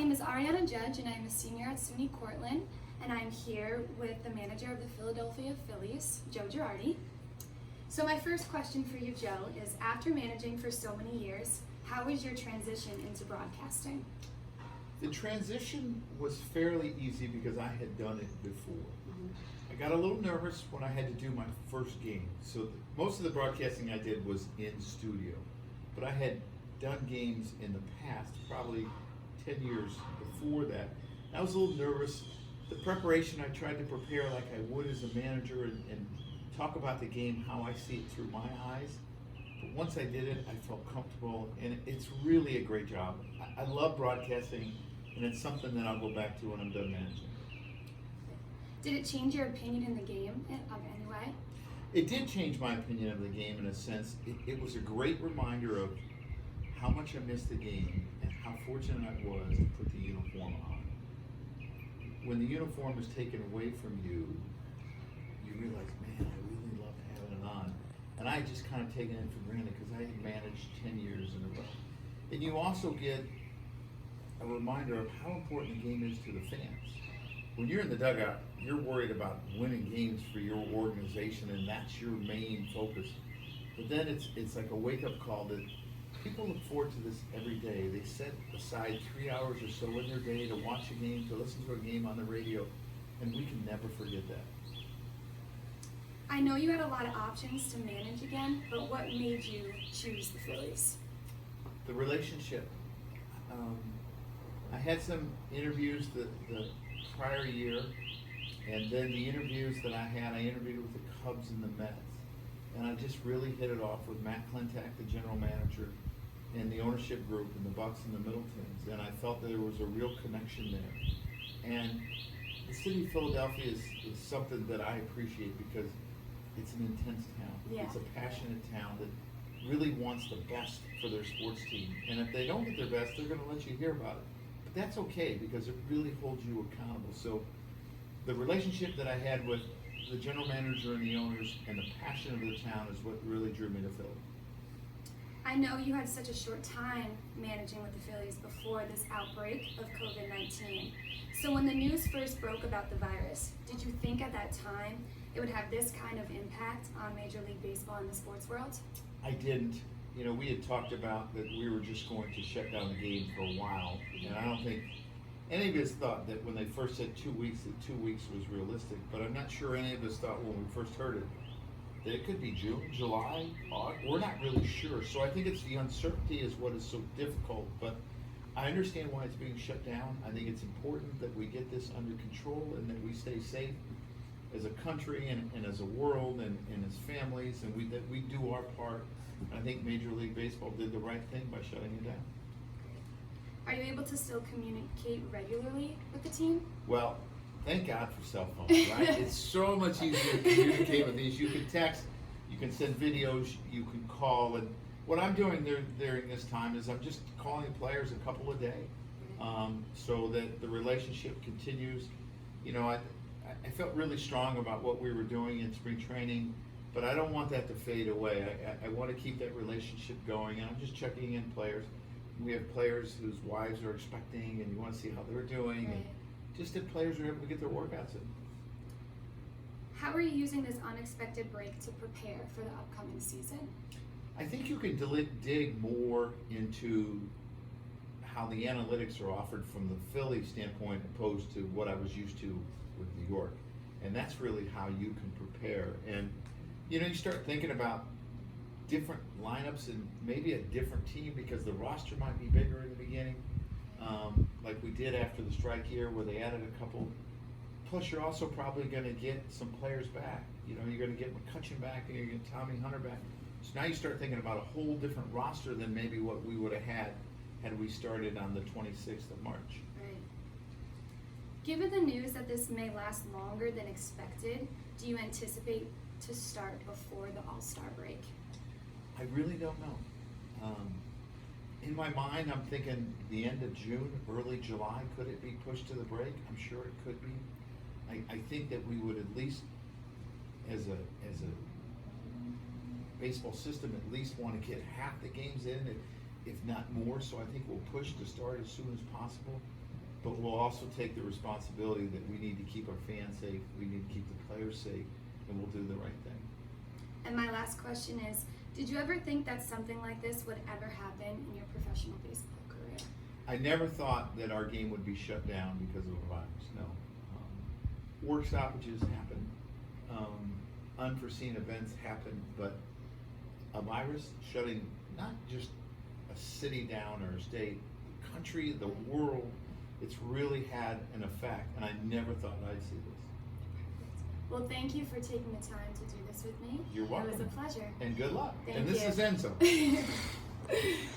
name is Arianna Judge, and I'm a senior at SUNY Cortland, and I'm here with the manager of the Philadelphia Phillies, Joe Girardi. So my first question for you, Joe, is after managing for so many years, how was your transition into broadcasting? The transition was fairly easy because I had done it before. I got a little nervous when I had to do my first game. So most of the broadcasting I did was in studio, but I had done games in the past, probably 10 years before that. I was a little nervous. The preparation, I tried to prepare like I would as a manager and talk about the game how I see it through my eyes. But once I did it, I felt comfortable, and it's really a great job. I love broadcasting, and it's something that I'll go back to when I'm done managing. Did it change your opinion in the game in any way? It did change my opinion of the game in a sense. It was a great reminder of how much I missed the game and how fortunate I was to put the uniform on. When the uniform is taken away from you, you realize, man, I really love having it on. And I had just kind of taken it for granted because I had managed 10 years in a row. And you also get a reminder of how important the game is to the fans. When you're in the dugout, you're worried about winning games for your organization, and that's your main focus. But then it's like a wake-up call that people look forward to this every day. They set aside 3 hours or so in their day to watch a game, to listen to a game on the radio, and we can never forget that. I know you had a lot of options to manage again, but what made you choose the Phillies? The relationship. I had some interviews the prior year, and then the interviews that I interviewed with the Cubs and the Mets, and I just really hit it off with Matt Klentak, the general manager, and the ownership group, and the Bucks and the Middletons, and I felt that there was a real connection there. And the city of Philadelphia is something that I appreciate because it's an intense town. Yeah. It's a passionate town that really wants the best for their sports team, and if they don't get their best, they're going to let you hear about it. But that's okay because it really holds you accountable. So the relationship that I had with the general manager and the owners and the passion of the town is what really drew me to Philly. I know you had such a short time managing with the Phillies before this outbreak of COVID-19. So when the news first broke about the virus, did you think at that time it would have this kind of impact on Major League Baseball and the sports world? I didn't. You know, we had talked about that we were just going to shut down the game for a while, and I don't think any of us thought that when they first said 2 weeks, that 2 weeks was realistic, but I'm not sure any of us thought when we first heard it that it could be June, July, August. We're not really sure. So I think it's the uncertainty is what is so difficult, but I understand why it's being shut down. I think it's important that we get this under control and that we stay safe as a country and as a world and as families, and that we do our part. I think Major League Baseball did the right thing by shutting it down. Are you able to still communicate regularly with the team? Well, thank God for cell phones, right? It's so much easier to communicate with these. You can text, you can send videos, you can call, and what I'm doing during this time is I'm just calling players a couple a day, so that the relationship continues. You know, I felt really strong about what we were doing in spring training, but I don't want that to fade away. I want to keep that relationship going, and I'm just checking in players. We have players whose wives are expecting, and you want to see how they're doing, Right. and just that players are able to get their workouts in. How are you using this unexpected break to prepare for the upcoming season? I think you can dig more into how the analytics are offered from the Philly standpoint opposed to what I was used to with New York. And that's really how you can prepare. And, you know, you start thinking about different lineups and maybe a different team because the roster might be bigger in the beginning, like we did after the strike year where they added a couple. Plus, you're also probably going to get some players back. You know, you're going to get McCutchen back and you're going to get Tommy Hunter back. So now you start thinking about a whole different roster than maybe what we would have had we started on the 26th of March. Right. Given the news that this may last longer than expected, do you anticipate to start before the All-Star break? I really don't know. In my mind, I'm thinking the end of June, early July. Could it be pushed to the break? I'm sure it could be. I think that we would at least, as a baseball system, at least want to get half the games in, if not more. So I think we'll push to start as soon as possible. but we'll also take the responsibility that we need to keep our fans safe, we need to keep the players safe, and we'll do the right thing. And my last question is, did you ever think that something like this would ever happen in your professional baseball career? I never thought that our game would be shut down because of a virus, no. Work stoppages happen, unforeseen events happen, but a virus shutting not just a city down or a state, the country, the world, it's really had an effect, and I never thought I'd see this. Well, thank you for taking the time to do this with me. You're welcome. It was a pleasure. And good luck. Thank and this you. is Enzo.